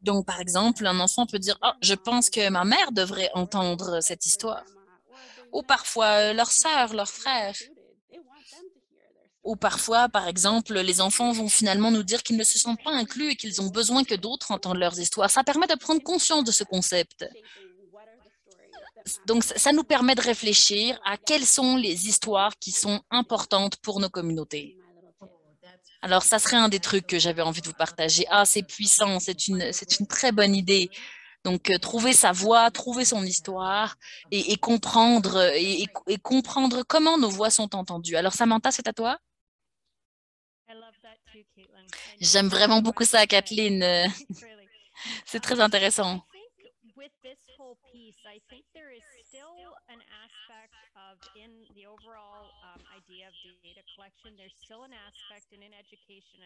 [SPEAKER 2] Donc, par exemple, un enfant peut dire, «Ah, je pense que ma mère devrait entendre cette histoire.» Ou parfois leur sœur, leur frère. Ou parfois, par exemple, les enfants vont finalement nous dire qu'ils ne se sentent pas inclus et qu'ils ont besoin que d'autres entendent leurs histoires. Ça permet de prendre conscience de ce concept. Donc, ça nous permet de réfléchir à quelles sont les histoires qui sont importantes pour nos communautés. Alors, ça serait un des trucs que j'avais envie de vous partager. Ah, c'est puissant, c'est une très bonne idée. Donc, trouver sa voix, trouver son histoire et comprendre, et comprendre comment nos voix sont entendues. Alors, Samantha, c'est à toi? J'aime vraiment beaucoup ça, Kathleen. C'est très intéressant.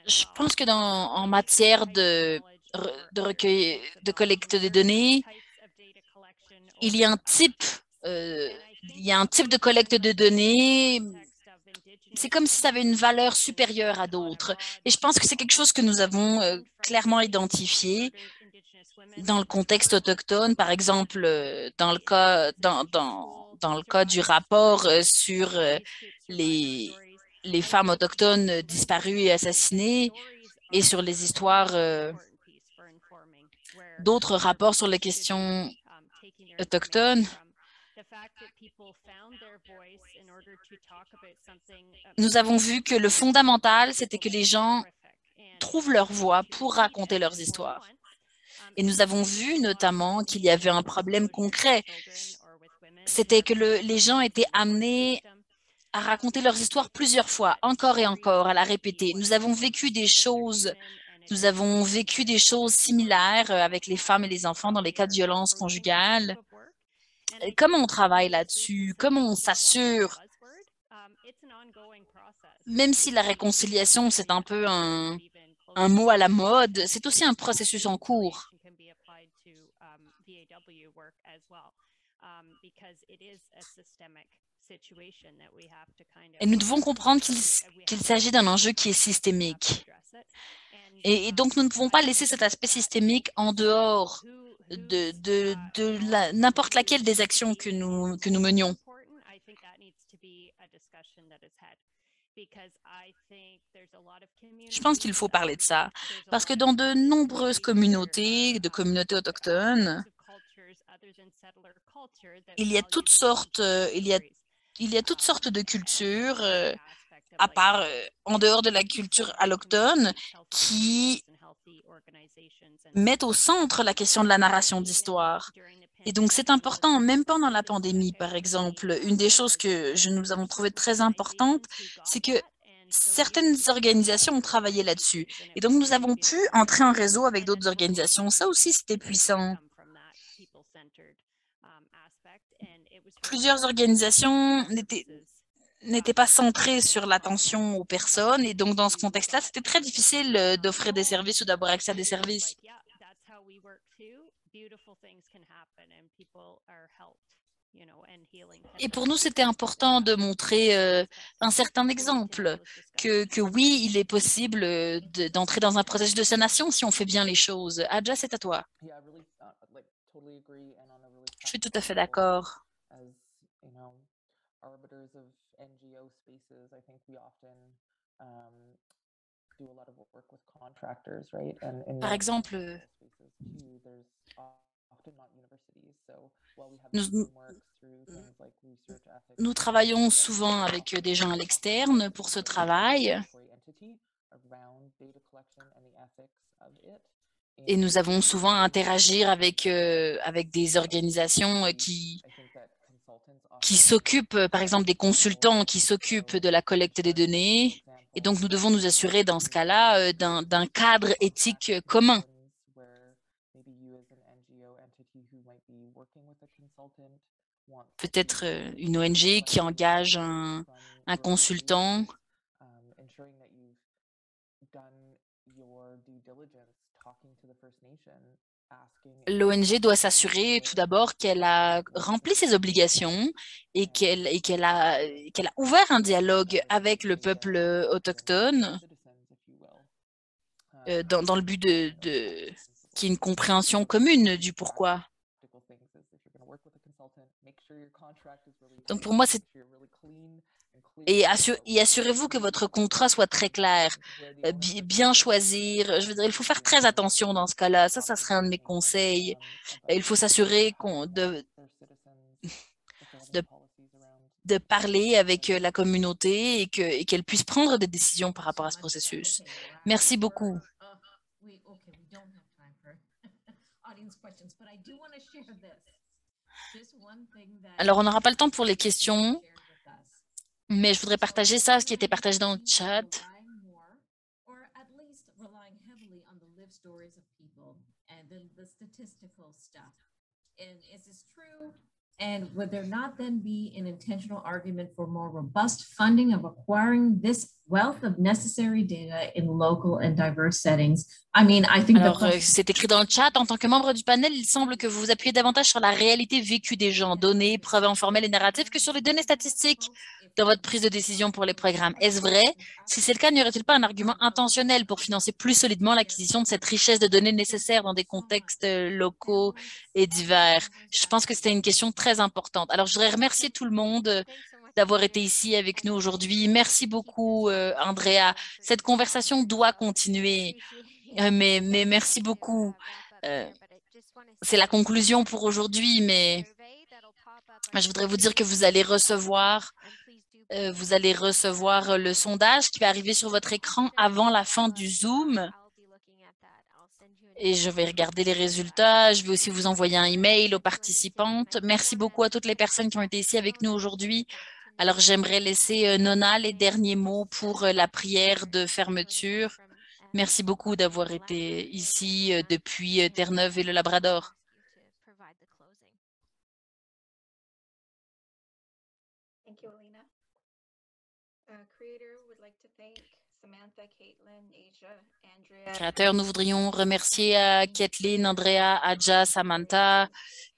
[SPEAKER 2] Je pense que en matière de recueil, de collecte de données, il y a un type, de collecte de données. C'est comme si ça avait une valeur supérieure à d'autres. Et je pense que c'est quelque chose que nous avons clairement identifié dans le contexte autochtone. Par exemple, dans le cas du rapport sur les femmes autochtones disparues et assassinées, et sur les histoires, d'autres rapports sur les questions autochtones. Nous avons vu que le fondamental, c'était que les gens trouvent leur voix pour raconter leurs histoires. Et nous avons vu notamment qu'il y avait un problème concret. C'était que les gens étaient amenés à raconter leurs histoires plusieurs fois, encore et encore, à la répéter. Nous avons vécu des choses similaires avec les femmes et les enfants dans les cas de violence conjugale. Comment on travaille là-dessus? Comment on s'assure? Même si la réconciliation, c'est un peu un mot à la mode, c'est aussi un processus en cours. Et nous devons comprendre qu'il s'agit d'un enjeu qui est systémique. Et donc, nous ne pouvons pas laisser cet aspect systémique en dehors de n'importe laquelle des actions que nous menions. Je pense qu'il faut parler de ça, parce que dans de nombreuses communautés autochtones, il y a toutes sortes de cultures, à part, en dehors de la culture allochtone, qui mettent au centre la question de la narration d'histoire. Et donc, c'est important, même pendant la pandémie, par exemple. Une des choses que nous avons trouvé très importante, c'est que certaines organisations ont travaillé là-dessus. Et donc, nous avons pu entrer en réseau avec d'autres organisations. Ça aussi, c'était puissant. Plusieurs organisations n'étaient pas centrées sur l'attention aux personnes. Et donc, dans ce contexte-là, c'était très difficile d'offrir des services ou d'avoir accès à des services. Et pour nous, c'était important de montrer un certain exemple, que oui, il est possible d'entrer dans un processus de sanation si on fait bien les choses. Adja, c'est à toi. Je suis tout à fait d'accord. Par exemple, nous travaillons souvent avec des gens à l'externe pour ce travail. Et nous avons souvent à interagir avec des organisations qui s'occupent, par exemple, des consultants qui s'occupent de la collecte des données. Et donc, nous devons nous assurer, dans ce cas-là, d'un cadre éthique commun. Peut-être une ONG qui engage un consultant. L'ONG doit s'assurer tout d'abord qu'elle a rempli ses obligations et qu'elle a ouvert un dialogue avec le peuple autochtone dans le but qu'il y ait une compréhension commune du pourquoi. Donc pour moi, c'est... Et assurez-vous que votre contrat soit très clair, bien choisir. Je veux dire, il faut faire très attention dans ce cas-là. Ça serait un de mes conseils. Il faut s'assurer de parler avec la communauté et qu'elle puisse prendre des décisions par rapport à ce processus. Merci beaucoup. Alors, on n'aura pas le temps pour les questions, mais je voudrais partager ça, ce qui était partagé dans le chat.
[SPEAKER 6] And would there not then be an intentional argument for more robust funding of acquiring this wealth of necessary data in local and diverse settings? I mean, I think
[SPEAKER 2] Alors, c'est écrit dans le chat. En tant que membre du panel, il semble que vous vous appuyez davantage sur la réalité vécue des gens, données, preuves informelles et narratives, que sur les données statistiques dans votre prise de décision pour les programmes. Est-ce vrai? Si c'est le cas, n'y aurait-il pas un argument intentionnel pour financer plus solidement l'acquisition de cette richesse de données nécessaires dans des contextes locaux et divers? Je pense que c'était une question très importante. Alors, je voudrais remercier tout le monde d'avoir été ici avec nous aujourd'hui. Merci beaucoup, Andrea. Cette conversation doit continuer, mais merci beaucoup. C'est la conclusion pour aujourd'hui, mais je voudrais vous dire que vous allez recevoir le sondage qui va arriver sur votre écran avant la fin du Zoom. Et je vais regarder les résultats. Je vais aussi vous envoyer un email aux participantes. Merci beaucoup à toutes les personnes qui ont été ici avec nous aujourd'hui. Alors, j'aimerais laisser Nona les derniers mots pour la prière de fermeture. Merci beaucoup d'avoir été ici depuis Terre-Neuve et le Labrador.
[SPEAKER 3] Thank you, Alina. Creator would like to thank Samantha, Caitlin, Asia, Andrea.
[SPEAKER 2] Créateurs, nous voudrions remercier Kathleen, Andrea, Aja, Samantha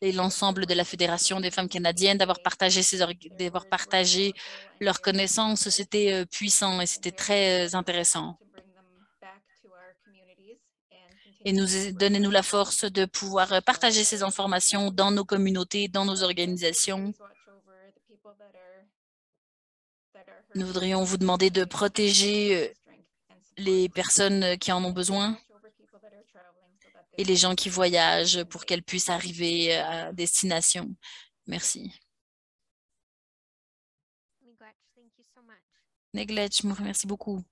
[SPEAKER 2] et l'ensemble de la Fédération des femmes canadiennes d'avoir partagé leurs connaissances. C'était puissant et c'était très intéressant. Et donnez-nous la force de pouvoir partager ces informations dans nos communautés, dans nos organisations. Nous voudrions vous demander de protéger les personnes qui en ont besoin et les gens qui voyagent pour qu'elles puissent arriver à destination. Merci. Neglech, merci beaucoup.